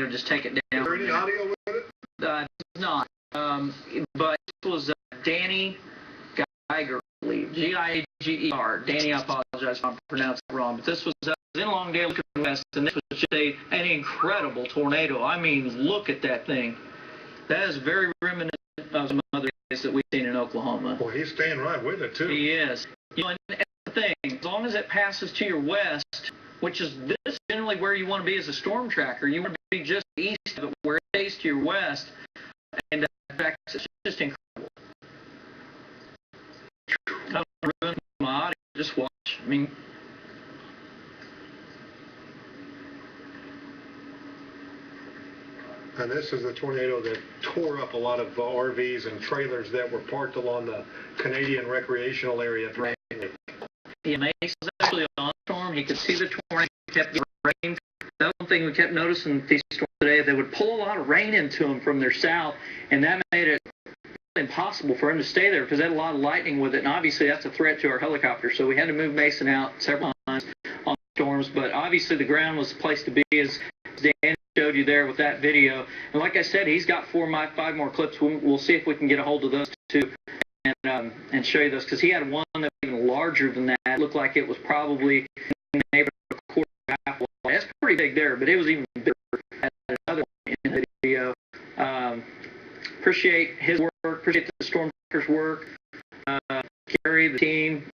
tornado just take it down. Is there any audio with it? Not. But this was Danny Geiger, I believe. G-I-A-G-E-R. Danny, I apologize if I'm pronouncing it wrong. But this was in Longdale, West, and this was just an incredible tornado. I mean, look at that thing. That is very reminiscent of some other days that we've seen in Oklahoma. Well, he's staying right with it, too. He is. You know, and that's the thing, as long as it passes to your west, which is this generally where you want to be as a storm tracker, you want to be just east of it, where it stays to your west, and in fact, it's just incredible. I don't ruin my audio, just watch. I mean, And this is the tornado that tore up a lot of RVs and trailers that were parked along the Canadian recreational area. Right. Yeah, Mace was actually on storm. He could see the tornado. He kept getting rain. That one thing we kept noticing with these storms today, they would pull a lot of rain into them from their south, and that made it impossible for him to stay there because they had a lot of lightning with it, and obviously that's a threat to our helicopter. So we had to move Mason out several times on storms, but obviously the ground was the place to be, as Dan showed you there with that video. And like I said, he's got 5 more clips. We'll see if we can get a hold of those two and show you those, because he had one that was even larger than that. It looked like it was probably in the neighborhood of a quarter of a half. That's pretty big there, but it was even bigger at another one in the video. Appreciate his work, appreciate the storm tracker's work. Gary, the team,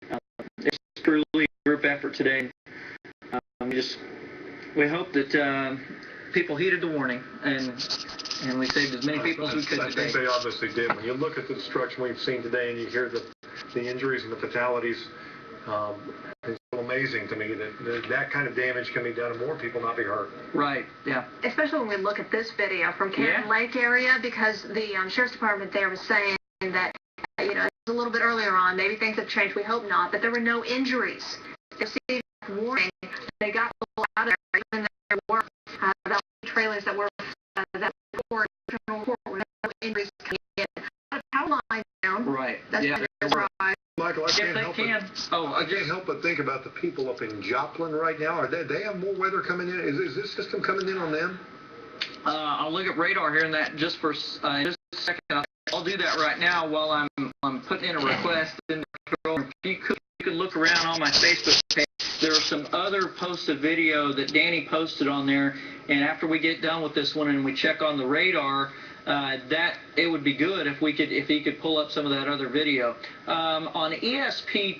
it's truly a group effort today. We hope that people heeded the warning and we saved as many people as we could today. I think they obviously did. When you look at the destruction we've seen today and you hear the injuries and the fatalities, it's amazing to me that kind of damage can be done and more people not be hurt. Right, yeah. Especially when we look at this video from Cannon Lake area, because the Sheriff's Department there was saying that, you know, it was a little bit earlier on, maybe things have changed, we hope not, but there were no injuries. They received a warning. They got people out of there, even there were about trailers that were were no injuries coming in. Power line down. Right. That's right. Michael, I can't help but think about the people up in Joplin right now. They have more weather coming in. Is this system coming in on them? I'll look at radar here in that just for just a second. I'll do that right now while I'm putting in a request. If you could look around on my Facebook page. There are some other posted video that Danny posted on there, and after we get done with this one and we check on the radar, that it would be good if he could pull up some of that other video. On ESP